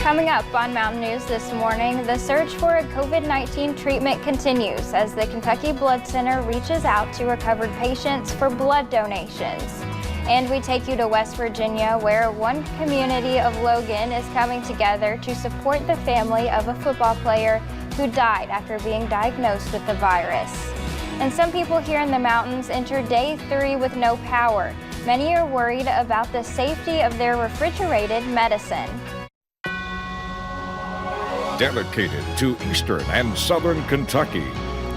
Coming up on Mountain News this morning, the search for a COVID-19 treatment continues as the Kentucky Blood Center reaches out to recovered patients for blood donations. And we take you to West Virginia, where one community of Logan is coming together to support the family of a football player who died after being diagnosed with the virus. And some people here in the mountains enter day 3 with no power. Many are worried about the safety of their refrigerated medicine. Dedicated to Eastern and Southern Kentucky,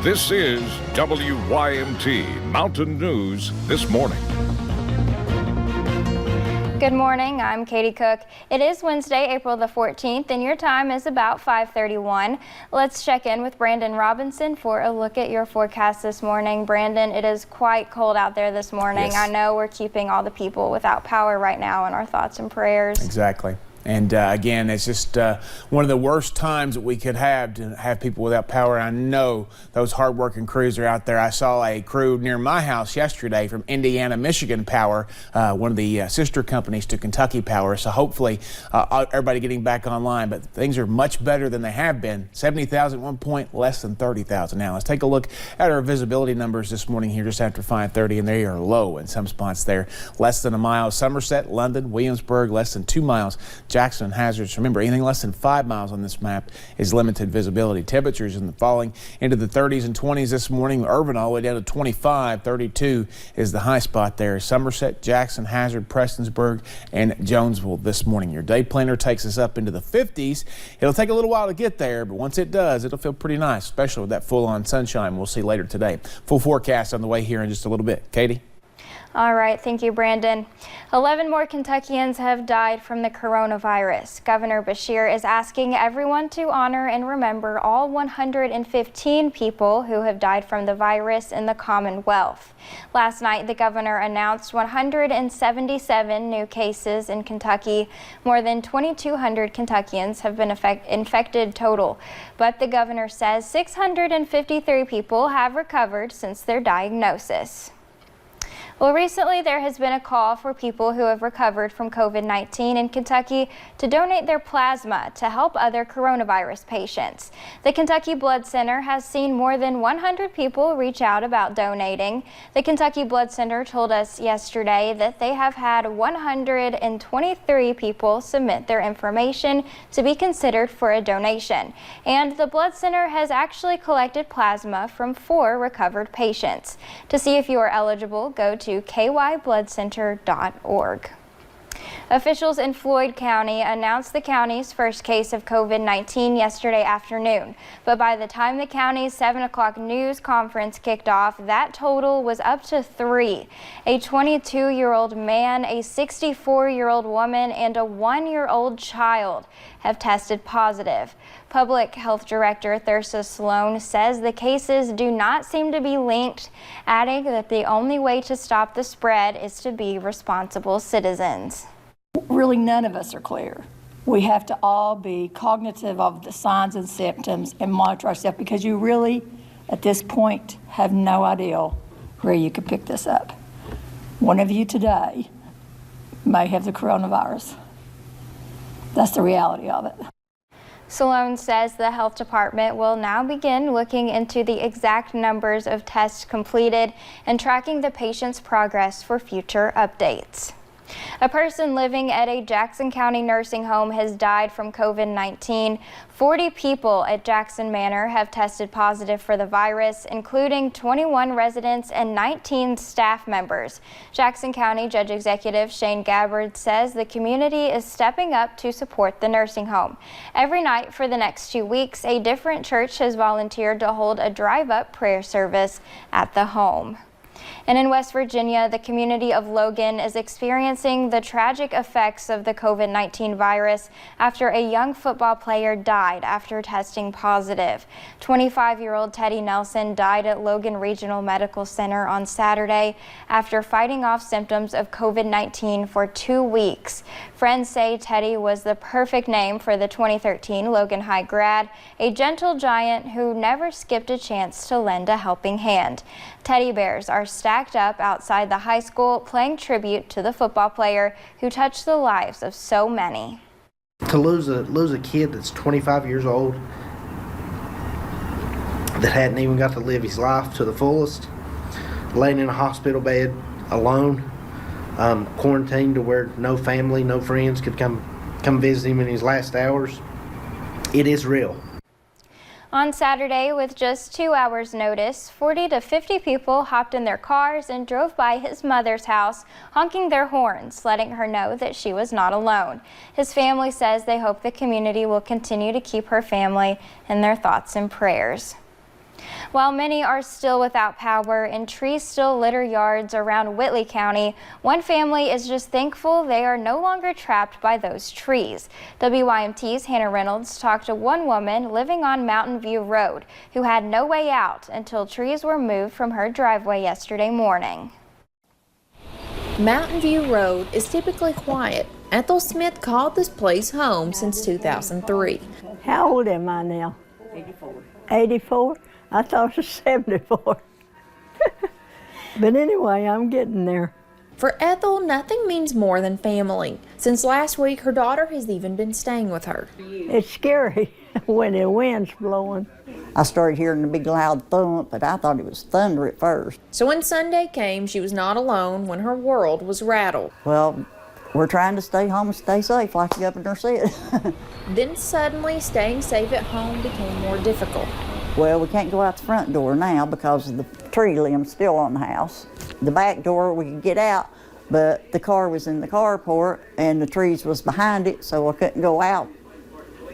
this is WYMT Mountain News This Morning. Good morning, I'm Katie Cook. It is Wednesday, April the 14th, and your time is about 5:31. Let's check in with Brandon Robinson for a look at your forecast this morning. Brandon, it is quite cold out there this morning. Yes. I know we're keeping all the people without power right now in our thoughts and prayers. Exactly. And again, it's just one of the worst times that we could have to have people without power. I know those hardworking crews are out there. I saw a crew near my house yesterday from Indiana, Michigan Power, one of the sister companies to Kentucky Power. So hopefully everybody getting back online. But things are much better than they have been. 70,000 at one point, less than 30,000 now. Let's take a look at our visibility numbers this morning here just after 5:30, and they are low in some spots there. Less than a mile. Somerset, London, Williamsburg, less than 2 miles. Jackson and Hazards. Remember, anything less than 5 miles on this map is limited visibility. Temperatures falling into the 30s and 20s this morning. Irvine all the way down to 25. 32 is the high spot there. Somerset, Jackson, Hazard, Prestonsburg, and Jonesville this morning. Your day planner takes us up into the 50s. It'll take a little while to get there, but once it does, it'll feel pretty nice, especially with that full-on sunshine we'll see later today. Full forecast on the way here in just a little bit. Katie? All right, thank you, Brandon. 11 more Kentuckians have died from the coronavirus. Governor Beshear is asking everyone to honor and remember all 115 people who have died from the virus in the Commonwealth. Last night, the governor announced 177 new cases in Kentucky. More than 2,200 Kentuckians have been infected total. But the governor says 653 people have recovered since their diagnosis. Well, recently there has been a call for people who have recovered from COVID-19 in Kentucky to donate their plasma to help other coronavirus patients. The Kentucky Blood Center has seen more than 100 people reach out about donating. The Kentucky Blood Center told us yesterday that they have had 123 people submit their information to be considered for a donation. And the Blood Center has actually collected plasma from 4 recovered patients. To see if you are eligible, go to kybloodcenter.org. Officials in Floyd County announced the county's first case of COVID-19 yesterday afternoon. But by the time the county's 7 o'clock news conference kicked off, that total was up to 3. A 22-year-old man, a 64-year-old woman, and a 1-year-old child have tested positive. Public Health Director Thursa Sloan says the cases do not seem to be linked, adding that the only way to stop the spread is to be responsible citizens. Really, none of us are clear. We have to all be cognitive of the signs and symptoms and monitor ourselves, because you really, at this point, have no idea where you could pick this up. One of you today may have the coronavirus. That's the reality of it. Sloan says the health department will now begin looking into the exact numbers of tests completed and tracking the patient's progress for future updates. A person living at a Jackson County nursing home has died from COVID-19. 40 people at Jackson Manor have tested positive for the virus, including 21 residents and 19 staff members. Jackson County Judge Executive Shane Gabbard says the community is stepping up to support the nursing home. Every night for the next 2 weeks, a different church has volunteered to hold a drive-up prayer service at the home. And in West Virginia, the community of Logan is experiencing the tragic effects of the COVID-19 virus after a young football player died after testing positive. 25-year-old Teddy Nelson died at Logan Regional Medical Center on Saturday after fighting off symptoms of COVID-19 for 2 weeks. Friends say Teddy was the perfect name for the 2013 Logan High grad, a gentle giant who never skipped a chance to lend a helping hand. Teddy bears are stacked up outside the high school, paying tribute to the football player who touched the lives of so many. To lose a kid that's 25 years old, that hadn't even got to live his life to the fullest, laying in a hospital bed alone, quarantined to where no family, no friends could come visit him in his last hours. It is real. On Saturday, with just 2 hours' notice, 40 to 50 people hopped in their cars and drove by his mother's house, honking their horns, letting her know that she was not alone. His family says they hope the community will continue to keep her family in their thoughts and prayers. While many are still without power and trees still litter yards around Whitley County, one family is just thankful they are no longer trapped by those trees. WYMT's Hannah Reynolds talked to one woman living on Mountain View Road who had no way out until trees were moved from her driveway yesterday morning. Mountain View Road is typically quiet. Ethel Smith called this place home since 2003. How old am I now? 84. 84? I thought it was 74. But anyway, I'm getting there. For Ethel, nothing means more than family. Since last week, her daughter has even been staying with her. It's scary when the wind's blowing. I started hearing a big loud thump, but I thought it was thunder at first. So when Sunday came, she was not alone when her world was rattled. Well, we're trying to stay home and stay safe, like the governor said. Then suddenly, staying safe at home became more difficult. Well, we can't go out the front door now because of the tree limbs still on the house. The back door we could get out, but the car was in the carport and the trees was behind it, so I couldn't go out.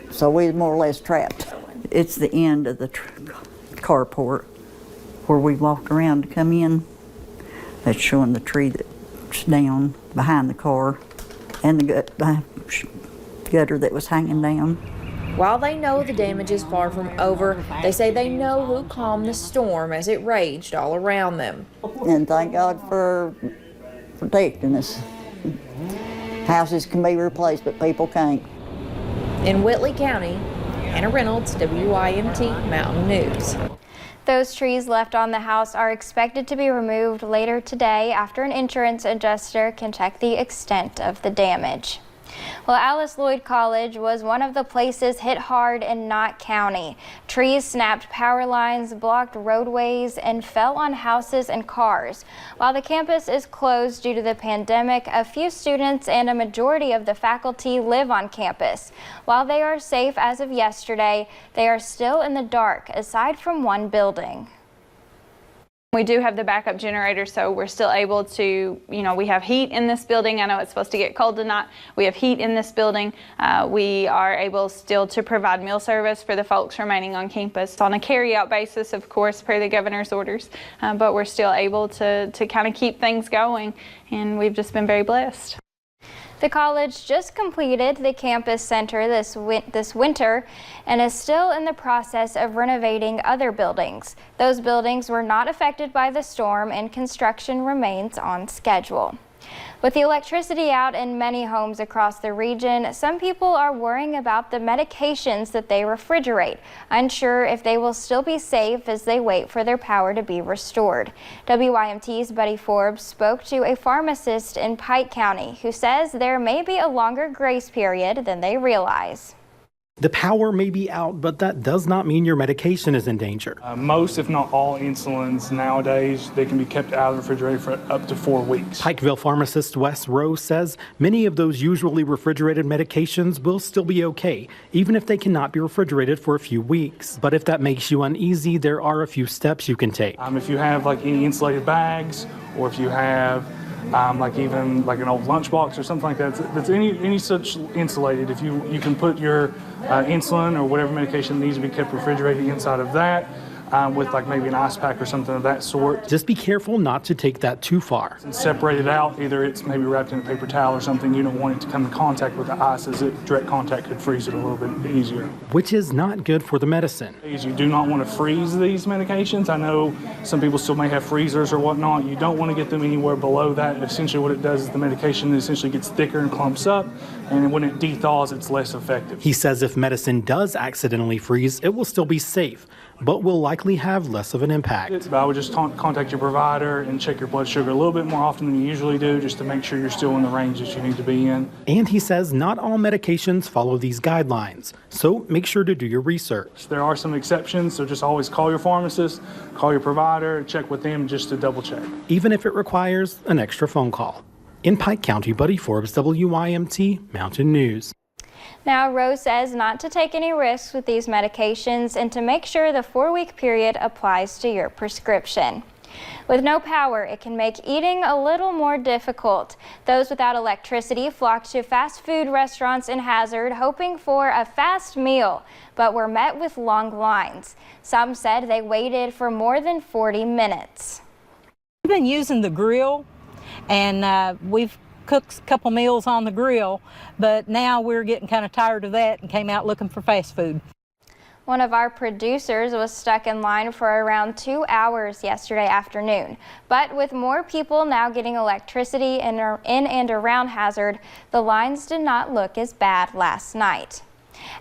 So we was more or less trapped. It's the end of the carport where we walked around to come in. That's showing the tree that's down behind the car and the gutter that was hanging down. While they know the damage is far from over, they say they know who calmed the storm as it raged all around them. And thank God for protecting us. Houses can be replaced, but people can't. In Whitley County, Hannah Reynolds, WYMT Mountain News. Those trees left on the house are expected to be removed later today after an insurance adjuster can check the extent of the damage. Well, Alice Lloyd College was one of the places hit hard in Knott County. Trees snapped power lines, blocked roadways, and fell on houses and cars. While the campus is closed due to the pandemic, a few students and a majority of the faculty live on campus. While they are safe as of yesterday, they are still in the dark, aside from one building. We do have the backup generator, so we're still able to, we have heat in this building. I know it's supposed to get cold tonight. We have heat in this building. We are able still to provide meal service for the folks remaining on campus on a carry-out basis, of course, per the governor's orders. But we're still able to kind of keep things going, and we've just been very blessed. The college just completed the campus center this winter and is still in the process of renovating other buildings. Those buildings were not affected by the storm and construction remains on schedule. With the electricity out in many homes across the region, some people are worrying about the medications that they refrigerate, unsure if they will still be safe as they wait for their power to be restored. WYMT's Buddy Forbes spoke to a pharmacist in Pike County who says there may be a longer grace period than they realize. The power may be out, but that does not mean your medication is in danger. Most, if not all, insulins nowadays, they can be kept out of the refrigerator for up to 4 weeks. Pikeville pharmacist Wes Rose says many of those usually refrigerated medications will still be okay, even if they cannot be refrigerated for a few weeks. But if that makes you uneasy, there are a few steps you can take. If you have like any insulated bags, or if you have even like an old lunchbox or something like that, that's any such insulated, if you can put your insulin or whatever medication needs to be kept refrigerated inside of that, with like maybe an ice pack or something of that sort. Just be careful not to take that too far. And separate it out, either it's maybe wrapped in a paper towel or something. You don't want it to come in contact with the ice, as direct contact could freeze it a little bit easier. Which is not good for the medicine. You do not want to freeze these medications. I know some people still may have freezers or whatnot. You don't want to get them anywhere below that. Essentially what it does is the medication essentially gets thicker and clumps up, and when it dethaws, it's less effective. He says if medicine does accidentally freeze, it will still be safe, but will likely likely have less of an impact. I would just contact your provider and check your blood sugar a little bit more often than you usually do, just to make sure you're still in the range that you need to be in. And he says not all medications follow these guidelines, so make sure to do your research. There are some exceptions, so just always call your pharmacist, call your provider, check with them just to double check. Even if it requires an extra phone call. In Pike County, Buddy Forbes, WYMT Mountain News. Now, Rose says not to take any risks with these medications and to make sure the 4-week period applies to your prescription. With no power, it can make eating a little more difficult. Those without electricity flocked to fast food restaurants in Hazard hoping for a fast meal, but were met with long lines. Some said they waited for more than 40 minutes. We've been using the grill, and we've cooked a couple meals on the grill, but now we're getting kind of tired of that and came out looking for fast food. One of our producers was stuck in line for around 2 hours yesterday afternoon. But with more people now getting electricity in and around Hazard, the lines did not look as bad last night.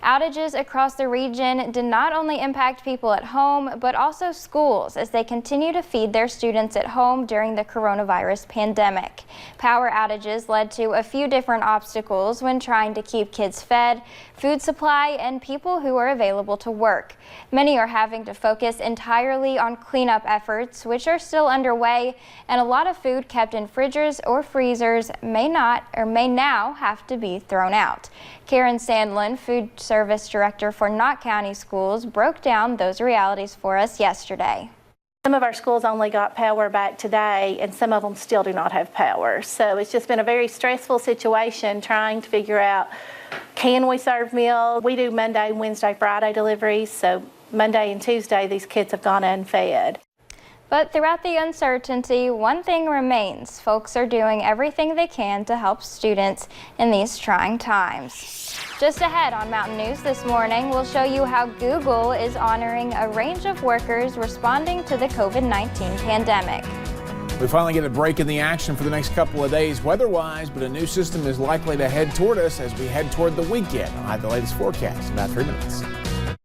Outages across the region did not only impact people at home, but also schools as they continue to feed their students at home during the coronavirus pandemic. Power outages led to a few different obstacles when trying to keep kids fed, food supply, and people who are available to work. Many are having to focus entirely on cleanup efforts, which are still underway, and a lot of food kept in fridges or freezers may now have to be thrown out. Karen Sandlin, Food Service Director for Knott County Schools, broke down those realities for us yesterday. Some of our schools only got power back today, and some of them still do not have power. So it's just been a very stressful situation trying to figure out, can we serve meals? We do Monday, Wednesday, Friday deliveries, so Monday and Tuesday these kids have gone unfed. But throughout the uncertainty, one thing remains. Folks are doing everything they can to help students in these trying times. Just ahead on Mountain News this morning, we'll show you how Google is honoring a range of workers responding to the COVID-19 pandemic. We finally get a break in the action for the next couple of days weather-wise, but a new system is likely to head toward us as we head toward the weekend. I'll have the latest forecast in about 3 minutes.